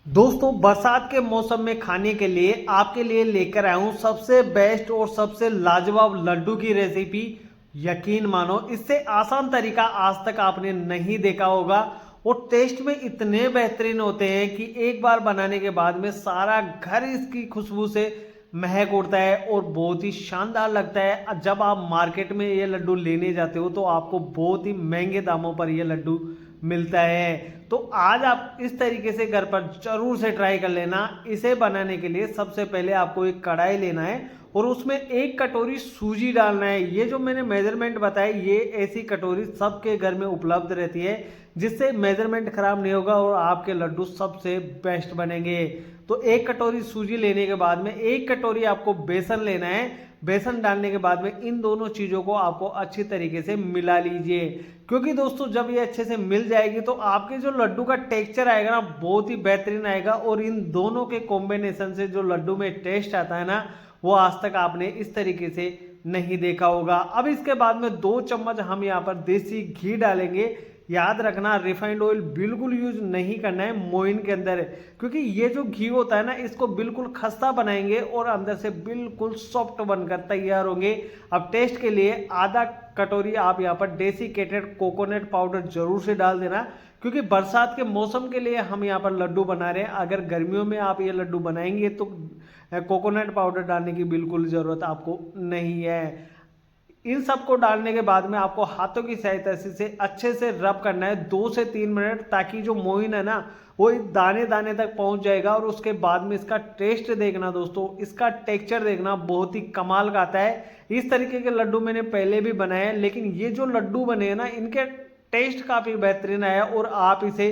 दोस्तों बरसात के मौसम में खाने के लिए आपके लिए लेकर आया हूं सबसे बेस्ट और सबसे लाजवाब लड्डू की रेसिपी। यकीन मानो इससे आसान तरीका आज तक आपने नहीं देखा होगा और टेस्ट में इतने बेहतरीन होते हैं कि एक बार बनाने के बाद में सारा घर इसकी खुशबू से महक उठता है और बहुत ही शानदार लगता है। जब आप मार्केट में ये लड्डू लेने जाते हो तो आपको बहुत ही महंगे दामों पर ये लड्डू मिलता है। तो आज आप इस तरीके से घर पर जरूर से ट्राई कर लेना। इसे बनाने के लिए सबसे पहले आपको एक कढ़ाई लेना है और उसमें एक कटोरी सूजी डालना है। ये जो मैंने मेजरमेंट बताई ये ऐसी कटोरी सबके घर में उपलब्ध रहती है जिससे मेजरमेंट खराब नहीं होगा और आपके लड्डू सबसे बेस्ट बनेंगे। तो एक कटोरी सूजी लेने के बाद में एक कटोरी आपको बेसन लेना है। बेसन डालने के बाद में इन दोनों चीज़ों को आपको अच्छी तरीके से मिला लीजिए, क्योंकि दोस्तों जब ये अच्छे से मिल जाएगी तो आपके जो लड्डू का टेक्सचर आएगा ना बहुत ही बेहतरीन आएगा और इन दोनों के कॉम्बिनेशन से जो लड्डू में टेस्ट आता है ना वो आज तक आपने इस तरीके से नहीं देखा होगा। अब इसके बाद में 2 चम्मच हम यहाँ पर देसी घी डालेंगे। याद रखना रिफाइंड ऑयल बिल्कुल यूज नहीं करना है मोइन के अंदर, क्योंकि ये जो घी होता है ना इसको बिल्कुल खस्ता बनाएंगे और अंदर से बिल्कुल सॉफ्ट बनकर तैयार होंगे। अब टेस्ट के लिए आधा कटोरी आप यहाँ पर डेसिकेटेड कोकोनट पाउडर जरूर से डाल देना, क्योंकि बरसात के मौसम के लिए हम यहाँ पर लड्डू बना रहे हैं। अगर गर्मियों में आप ये लड्डू बनाएंगे तो कोकोनट पाउडर डालने की बिल्कुल ज़रूरत आपको नहीं है। इन सबको डालने के बाद में आपको हाथों की सहायता से अच्छे से रब करना है 2 से 3 मिनट, ताकि जो मोइन है ना वो दाने दाने तक पहुंच जाएगा। और उसके बाद में इसका टेस्ट देखना दोस्तों, इसका टेक्सचर देखना बहुत ही कमाल का आता है। इस तरीके के लड्डू मैंने पहले भी बनाए हैं, लेकिन ये जो लड्डू बने हैं ना इनके टेस्ट काफ़ी बेहतरीन आया और आप इसे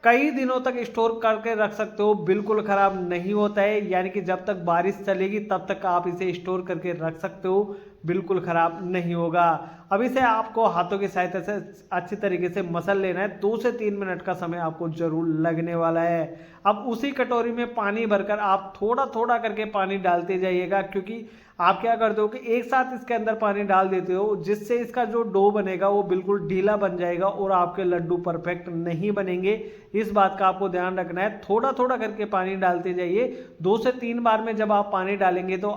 कई दिनों तक स्टोर करके रख सकते हो, बिल्कुल ख़राब नहीं होता है। यानी कि जब तक बारिश चलेगी तब तक आप इसे स्टोर करके रख सकते हो, बिल्कुल ख़राब नहीं होगा। अब इसे आपको हाथों की सहायता से अच्छी तरीके से मसल लेना है। 2 से 3 मिनट का समय आपको ज़रूर लगने वाला है। अब उसी कटोरी में पानी भरकर आप थोड़ा थोड़ा करके पानी डालते जाइएगा, क्योंकि आप क्या करते हो कि एक साथ इसके अंदर पानी डाल देते हो, जिससे इसका जो डो बनेगा वो बिल्कुल ढीला बन जाएगा और आपके लड्डू परफेक्ट नहीं बनेंगे। इस बात का आपको ध्यान रखना है। थोड़ा थोड़ा करके पानी डालते जाइए। 2 से 3 बार में जब आप पानी डालेंगे तो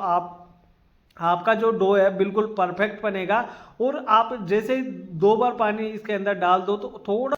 आपका जो डो है बिल्कुल परफेक्ट बनेगा। और आप जैसे 2 बार पानी इसके अंदर डाल दो तो थोड़ा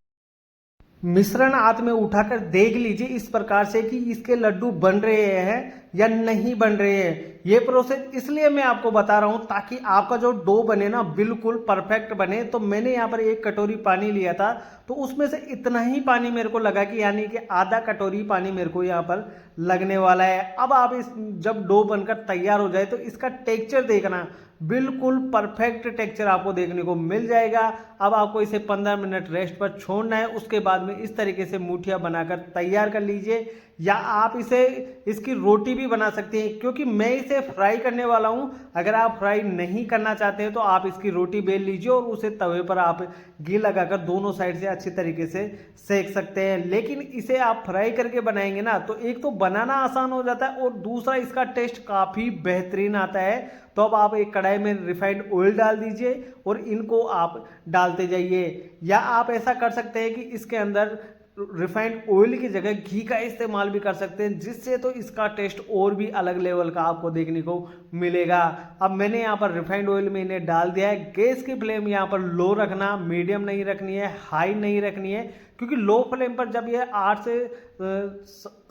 मिश्रण हाथ में उठाकर देख लीजिए इस प्रकार से कि इसके लड्डू बन रहे हैं या नहीं बन रहे हैं। ये प्रोसेस इसलिए मैं आपको बता रहा हूं ताकि आपका जो डो बने ना बिल्कुल परफेक्ट बने। तो मैंने यहाँ पर 1 कटोरी पानी लिया था तो उसमें से इतना ही पानी मेरे को लगा कि यानी कि आधा कटोरी पानी मेरे को यहाँ पर लगने वाला है। अब आप इस जब डो बनकर तैयार हो जाए तो इसका टेक्सचर देखना, बिल्कुल परफेक्ट टेक्सचर आपको देखने को मिल जाएगा। अब आपको इसे 15 मिनट रेस्ट पर छोड़ना है। उसके बाद में इस तरीके से मुठिया बनाकर तैयार कर लीजिए, या आप इसे इसकी रोटी भी बना सकते हैं, क्योंकि मैं इसे फ्राई करने वाला हूं। अगर आप फ्राई नहीं करना चाहते हैं तो आप इसकी रोटी बेल लीजिए और उसे तवे पर आप घी लगाकर दोनों साइड से अच्छी तरीके से सेक सकते हैं। लेकिन इसे आप फ्राई करके बनाएंगे ना तो एक तो बनाना आसान हो जाता है और दूसरा इसका टेस्ट काफ़ी बेहतरीन आता है। तो अब आप एक कढ़ाई में रिफाइंड ऑयल डाल दीजिए और इनको आप डालते जाइए, या आप ऐसा कर सकते हैं कि इसके अंदर रिफाइंड ऑयल की जगह घी का इस्तेमाल भी कर सकते हैं, जिससे तो इसका टेस्ट और भी अलग लेवल का आपको देखने को मिलेगा। अब मैंने यहाँ पर रिफाइंड ऑयल में इन्हें डाल दिया है। गैस की फ्लेम यहाँ पर लो रखना, मीडियम नहीं रखनी है, हाई नहीं रखनी है, क्योंकि लो फ्लेम पर जब ये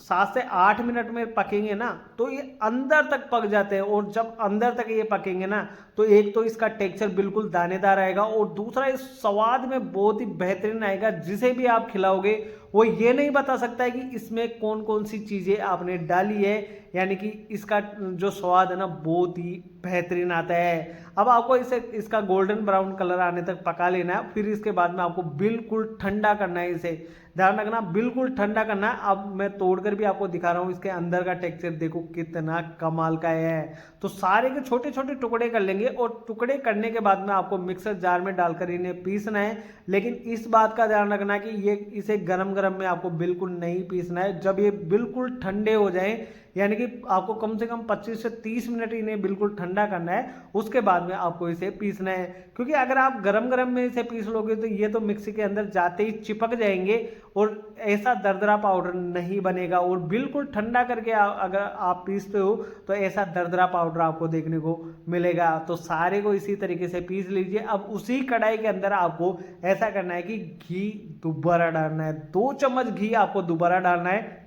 7 से 8 मिनट में पकेंगे ना तो ये अंदर तक पक जाते हैं। और जब अंदर तक ये पकेंगे ना तो एक तो इसका टेक्सचर बिल्कुल दानेदार आएगा और दूसरा इस स्वाद में बहुत ही बेहतरीन आएगा। जिसे भी आप खिलाओगे वो ये नहीं बता सकता है कि इसमें कौन कौन सी चीज़ें आपने डाली है, यानी कि इसका जो स्वाद है ना बहुत ही बेहतरीन आता है। अब आपको इसका गोल्डन ब्राउन कलर आने तक पका लेना है। फिर इसके बाद में आपको बिल्कुल ठंडा करना है। इसे ध्यान रखना बिल्कुल ठंडा करना है। अब मैं तोड़कर भी आपको दिखा रहा हूँ, इसके अंदर का टेक्सचर देखो कितना कमाल का है। तो सारे के छोटे छोटे टुकड़े कर लेंगे और टुकड़े करने के बाद में आपको मिक्सर जार में डालकर इन्हें पीसना है। लेकिन इस बात का ध्यान रखना कि इसे गरम गरम में आपको बिल्कुल नहीं पीसना है। जब ये बिल्कुल ठंडे हो जाए, यानी कि आपको कम से कम 25 से 30 मिनट इन्हें बिल्कुल ठंडा करना है, उसके बाद में आपको इसे पीसना है। क्योंकि अगर आप गरम गरम में इसे पीस लोगे तो ये तो मिक्सी के अंदर जाते ही चिपक जाएंगे और ऐसा दरदरा पाउडर नहीं बनेगा। और बिल्कुल ठंडा करके अगर आप पीसते हो तो ऐसा दरदरा पाउडर आपको देखने को मिलेगा। तो सारे को इसी तरीके से पीस लीजिए। अब उसी कढ़ाई के अंदर आपको ऐसा करना है कि घी दोबारा डालना है, 2 चम्मच घी आपको दोबारा डालना है।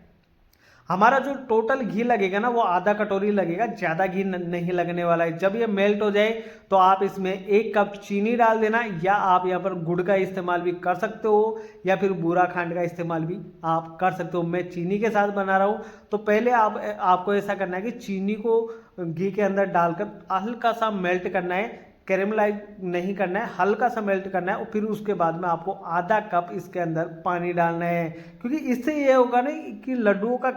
हमारा जो टोटल घी लगेगा ना वो आधा कटोरी लगेगा, ज़्यादा घी नहीं लगने वाला है। जब ये मेल्ट हो जाए तो आप इसमें 1 कप चीनी डाल देना, या आप यहाँ पर गुड़ का इस्तेमाल भी कर सकते हो या फिर बूरा खंड का इस्तेमाल भी आप कर सकते हो। मैं चीनी के साथ बना रहा हूँ। तो पहले आपको ऐसा करना है कि चीनी को घी के अंदर डालकर हल्का सा मेल्ट करना है, कैरेमलाइज नहीं करना है, हल्का सा मेल्ट करना है। और फिर उसके बाद में आपको आधा कप इसके अंदर पानी डालना है, क्योंकि इससे ये होगा ना कि लड्डुओं का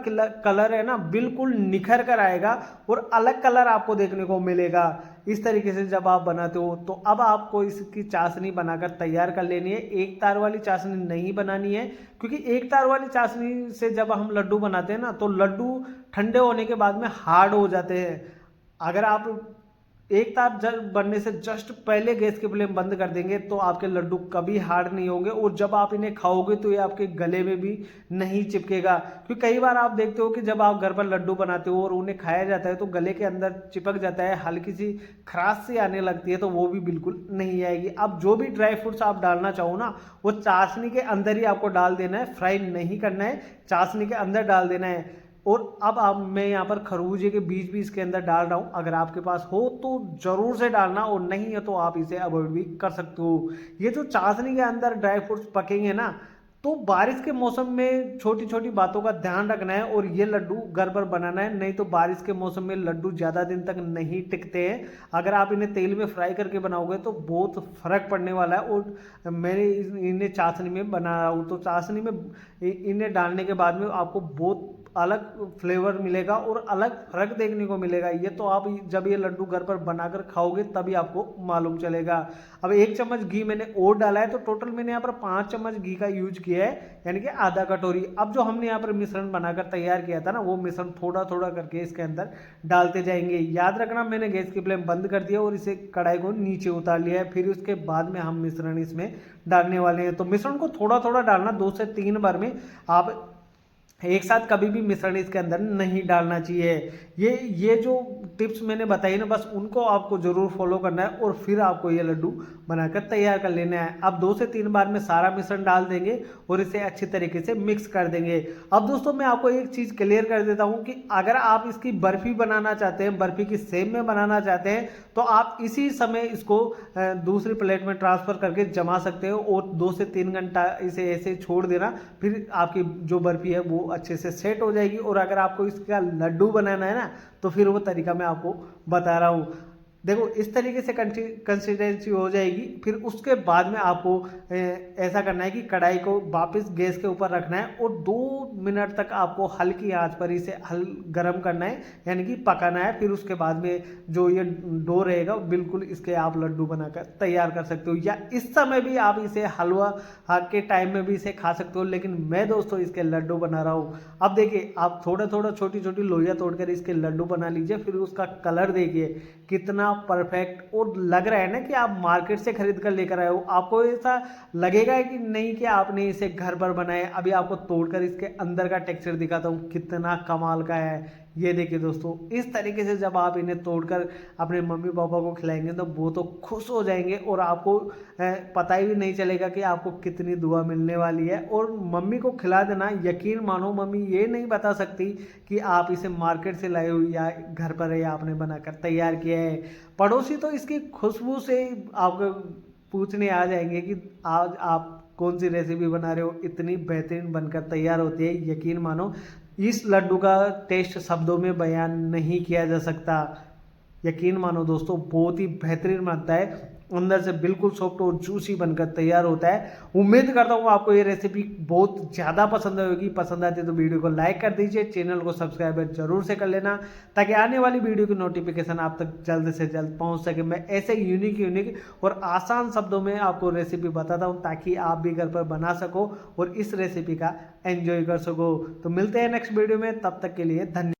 कलर है ना बिल्कुल निखर कर आएगा और अलग कलर आपको देखने को मिलेगा। इस तरीके से जब आप बनाते हो तो अब आपको इसकी चाशनी बनाकर तैयार कर लेनी है। एक तार वाली चाशनी नहीं बनानी है, क्योंकि एक तार वाली चाशनी से जब हम लड्डू बनाते हैं ना तो लड्डू ठंडे होने के बाद में हार्ड हो जाते हैं। अगर आप एक तार जल बनने से जस्ट पहले गैस की फ्लेम बंद कर देंगे तो आपके लड्डू कभी हार्ड नहीं होंगे, और जब आप इन्हें खाओगे तो ये आपके गले में भी नहीं चिपकेगा। क्योंकि कई बार आप देखते हो कि जब आप घर पर लड्डू बनाते हो और उन्हें खाया जाता है तो गले के अंदर चिपक जाता है, हल्की सी खराश सी आने लगती है, तो वो भी बिल्कुल नहीं आएगी। अब जो भी ड्राई फ्रूट्स आप डालना चाहो ना वो चाशनी के अंदर ही आपको डाल देना है, फ्राई नहीं करना है, चाशनी के अंदर डाल देना है। और अब मैं यहाँ पर खरबूजे के बीज भी इसके अंदर डाल रहा हूँ। अगर आपके पास हो तो ज़रूर से डालना, और नहीं है तो आप इसे अवॉइड भी कर सकते हो। ये जो चाशनी के अंदर ड्राई फ्रूट्स पकेंगे ना, तो बारिश के मौसम में छोटी छोटी बातों का ध्यान रखना है और ये लड्डू घर पर बनाना है, नहीं तो बारिश के मौसम में लड्डू ज़्यादा दिन तक नहीं टिकते हैं। अगर आप इन्हें तेल में फ्राई करके बनाओगे तो बहुत फ़र्क पड़ने वाला है। और मैंने इन्हें चाशनी में बना रहा हूँ, तो चाशनी में इन्हें डालने के बाद में आपको बहुत अलग फ्लेवर मिलेगा और अलग फर्क देखने को मिलेगा। ये तो आप जब ये लड्डू घर पर बनाकर खाओगे तभी आपको मालूम चलेगा। अब 1 चम्मच घी मैंने और डाला है, तो टोटल मैंने यहाँ पर 5 चम्मच घी का यूज किया है, यानी कि आधा कटोरी। अब जो हमने यहाँ पर मिश्रण बनाकर तैयार किया था ना वो मिश्रण थोड़ा थोड़ा करके इसके अंदर डालते जाएंगे। याद रखना मैंने गैस की फ्लेम बंद कर दिया और इसे कढ़ाई को नीचे उतार लिया है। फिर उसके बाद में हम मिश्रण इसमें डालने वाले हैं। तो मिश्रण को थोड़ा थोड़ा डालना, 2 से 3 बार में। आप एक साथ कभी भी मिश्रण इसके अंदर नहीं डालना चाहिए। ये जो टिप्स मैंने बताई ना बस उनको आपको ज़रूर फॉलो करना है और फिर आपको ये लड्डू बनाकर तैयार कर लेना है। अब 2 से 3 बार में सारा मिश्रण डाल देंगे और इसे अच्छी तरीके से मिक्स कर देंगे। अब दोस्तों मैं आपको एक चीज़ क्लियर कर देता हूँ कि अगर आप इसकी बर्फ़ी बनाना चाहते हैं, बर्फ़ी की शेप में बनाना चाहते हैं, तो आप इसी समय इसको दूसरी प्लेट में ट्रांसफ़र करके जमा सकते हो और 2 से 3 घंटा इसे ऐसे छोड़ देना, फिर आपकी जो बर्फ़ी है वो अच्छे से सेट हो जाएगी। और अगर आपको इसका लड्डू बनाना है ना तो फिर वो तरीका मैं आपको बता रहा हूँ। देखो इस तरीके से कंसिस्टेंसी हो जाएगी। फिर उसके बाद में आपको ऐसा करना है कि कढ़ाई को वापस गैस के ऊपर रखना है और 2 मिनट तक आपको हल्की आंच पर इसे गरम करना है, यानी कि पकाना है। फिर उसके बाद में जो ये डो रहेगा बिल्कुल इसके आप लड्डू बनाकर तैयार कर सकते हो, या इस समय भी आप इसे हलवा के टाइम में भी इसे खा सकते हो। लेकिन मैं दोस्तों इसके लड्डू बना रहा हूँ। अब देखिए आप थोड़ा थोड़ा छोटी छोटी लोइयाँ तोड़कर इसके लड्डू बना लीजिए। फिर उसका कलर देखिए कितना परफेक्ट, और लग रहा है ना कि आप मार्केट से खरीद कर लेकर आए हो। आपको ऐसा लगेगा कि नहीं कि आपने इसे घर पर बनाया। अभी आपको तोड़कर इसके अंदर का टेक्सचर दिखाता हूँ कितना कमाल का है। ये देखिए दोस्तों, इस तरीके से जब आप इन्हें तोड़कर अपने मम्मी पापा को खिलाएंगे तो वो तो खुश हो जाएंगे और आपको पता ही नहीं चलेगा कि आपको कितनी दुआ मिलने वाली है। और मम्मी को खिला देना, यकीन मानो मम्मी ये नहीं बता सकती कि आप इसे मार्केट से लाए हो या घर पर है आपने बनाकर तैयार किया है। पड़ोसी तो इसकी खुशबू से आपको पूछने आ जाएंगे कि आज आप कौन सी रेसिपी बना रहे हो, इतनी बेहतरीन बनकर तैयार होती है। यकीन मानो इस लड्डू का टेस्ट शब्दों में बयान नहीं किया जा सकता। यकीन मानो दोस्तों बहुत ही बेहतरीन बनता है, अंदर से बिल्कुल सॉफ्ट और जूसी बनकर तैयार होता है। उम्मीद करता हूँ आपको ये रेसिपी बहुत ज़्यादा पसंद आएगी। पसंद आती है तो वीडियो को लाइक कर दीजिए, चैनल को सब्सक्राइब जरूर से कर लेना ताकि आने वाली वीडियो की नोटिफिकेशन आप तक जल्द से जल्द पहुँच सके। मैं ऐसे यूनिक और आसान शब्दों में आपको रेसिपी बताता हूँ ताकि आप भी घर पर बना सको और इस रेसिपी का एंजॉय कर सको। तो मिलते हैं नेक्स्ट वीडियो में, तब तक के लिए धन्यवाद।